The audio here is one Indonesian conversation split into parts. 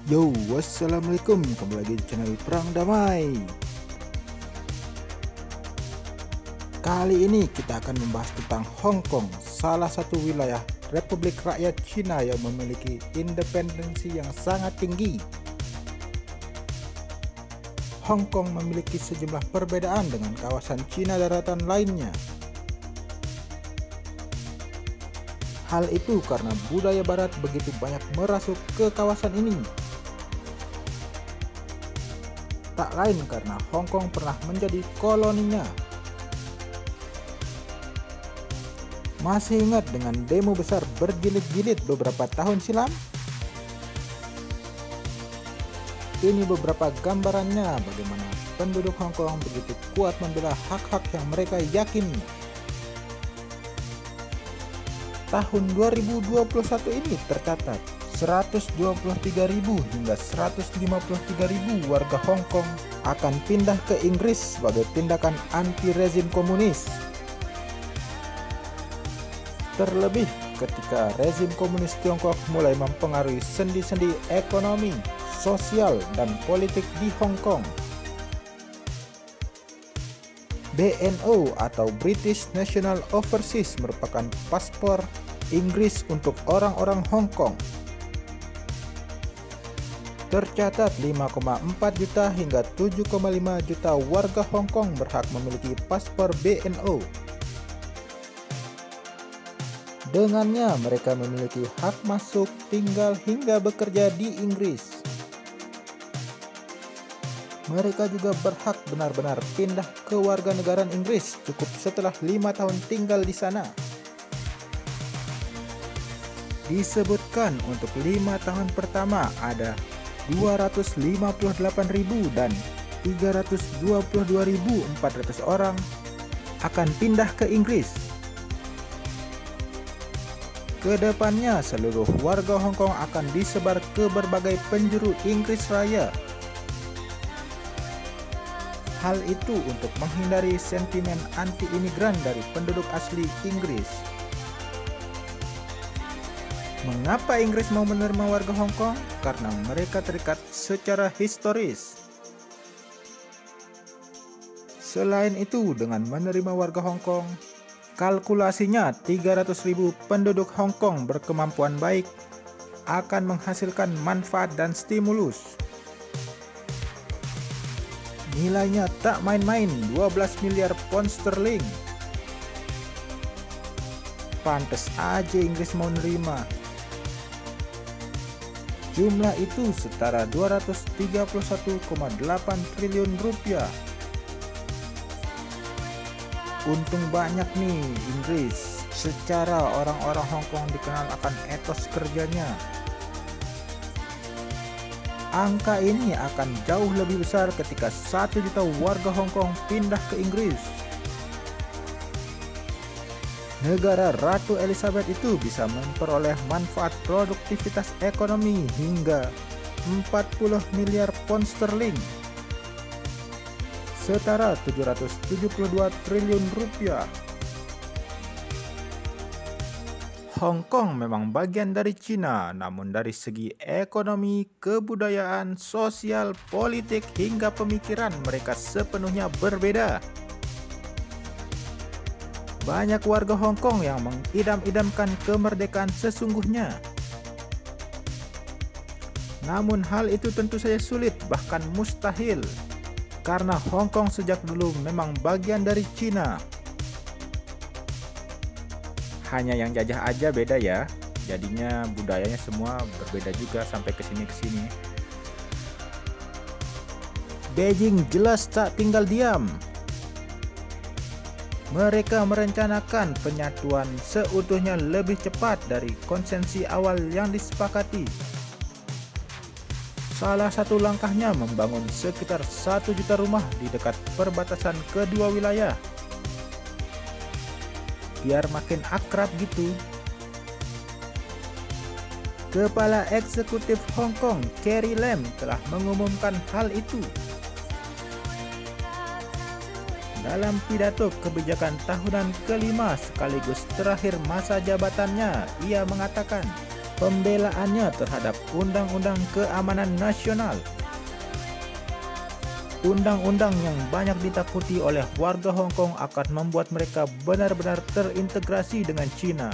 Yo, wassalamualaikum, kembali lagi di channel Perang Damai. Kali ini kita akan membahas tentang Hong Kong, salah satu wilayah Republik Rakyat Cina yang memiliki independensi yang sangat tinggi. Hong Kong memiliki sejumlah perbedaan dengan kawasan Cina daratan lainnya. Hal itu karena budaya barat begitu banyak merasuk ke kawasan ini. Tak lain karena Hong Kong pernah menjadi koloninya. Masih ingat dengan demo besar berjilid-jilid beberapa tahun silam? Ini beberapa gambarannya bagaimana penduduk Hong Kong begitu kuat membela hak-hak yang mereka yakini. Tahun 2021 ini tercatat 123.000 hingga 153.000 warga Hong Kong akan pindah ke Inggris sebagai tindakan anti-rezim komunis. Terlebih ketika rezim komunis Tiongkok mulai mempengaruhi sendi-sendi ekonomi, sosial, dan politik di Hong Kong. BNO atau British National Overseas merupakan paspor Inggris untuk orang-orang Hong Kong. Tercatat 5,4 juta hingga 7,5 juta warga Hong Kong berhak memiliki paspor BNO. Dengannya mereka memiliki hak masuk, tinggal hingga bekerja di Inggris. Mereka juga berhak benar-benar pindah ke warganegaraan Inggris cukup setelah 5 tahun tinggal di sana. Disebutkan untuk 5 tahun pertama ada 258.000 dan 322.400 orang akan pindah ke Inggris. Kedepannya seluruh warga Hong Kong akan disebar ke berbagai penjuru Inggris Raya. Hal itu untuk menghindari sentimen anti-imigran dari penduduk asli Inggris. Mengapa Inggris mau menerima warga Hong Kong? Karena mereka terikat secara historis. Selain itu, dengan menerima warga Hong Kong, kalkulasinya 300.000 penduduk Hong Kong berkemampuan baik akan menghasilkan manfaat dan stimulus. Nilainya tak main-main, 12 miliar pound sterling. Pantes aja Inggris mau nerima. Jumlah itu setara 231,8 triliun rupiah. Untung banyak nih Inggris. Secara orang-orang Hong Kong dikenal akan etos kerjanya. Angka ini akan jauh lebih besar ketika 1 juta warga Hong Kong pindah ke Inggris. Negara Ratu Elizabeth itu bisa memperoleh manfaat produktivitas ekonomi hingga 40 miliar pound sterling, setara 772 triliun rupiah. Hong Kong memang bagian dari Cina, namun dari segi ekonomi, kebudayaan, sosial, politik, hingga pemikiran mereka sepenuhnya berbeda. Banyak warga Hong Kong yang mengidam-idamkan kemerdekaan sesungguhnya. Namun hal itu tentu saja sulit, bahkan mustahil, karena Hong Kong sejak dulu memang bagian dari Cina. Hanya yang jajah aja beda ya, jadinya budayanya semua berbeda juga sampai kesini-kesini. Beijing jelas tak tinggal diam. Mereka merencanakan penyatuan seutuhnya lebih cepat dari konsensi awal yang disepakati. Salah satu langkahnya membangun sekitar 1 juta rumah di dekat perbatasan kedua wilayah. Biar makin akrab gitu. Kepala Eksekutif Hong Kong, Carrie Lam, telah mengumumkan hal itu. Dalam pidato kebijakan tahunan kelima sekaligus terakhir masa jabatannya, ia mengatakan, pembelaannya terhadap Undang-Undang Keamanan Nasional. Undang-undang yang banyak ditakuti oleh warga Hong Kong akan membuat mereka benar-benar terintegrasi dengan China.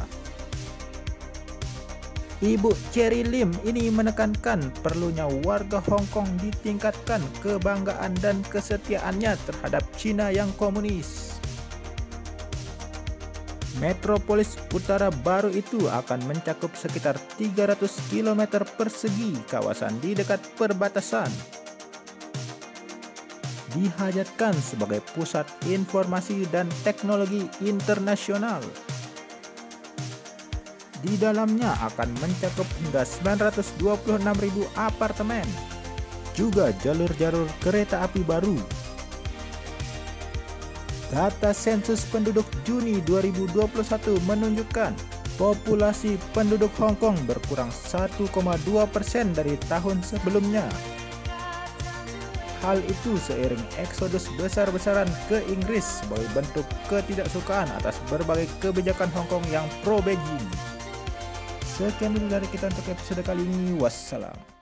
Ibu Carrie Lim ini menekankan perlunya warga Hong Kong ditingkatkan kebanggaan dan kesetiaannya terhadap China yang komunis. Metropolis utara baru itu akan mencakup sekitar 300 km persegi kawasan di dekat perbatasan. Dihajatkan sebagai pusat informasi dan teknologi internasional. Di dalamnya akan mencakup hingga 926.000 apartemen, juga jalur-jalur kereta api baru. Data sensus penduduk Juni 2021 menunjukkan populasi penduduk Hong Kong berkurang 1,2% dari tahun sebelumnya. Hal itu seiring eksodus besar-besaran ke Inggris sebagai bentuk ketidaksukaan atas berbagai kebijakan Hong Kong yang pro-Beijing. Sekian dulu dari kita untuk episode kali ini. Wassalam.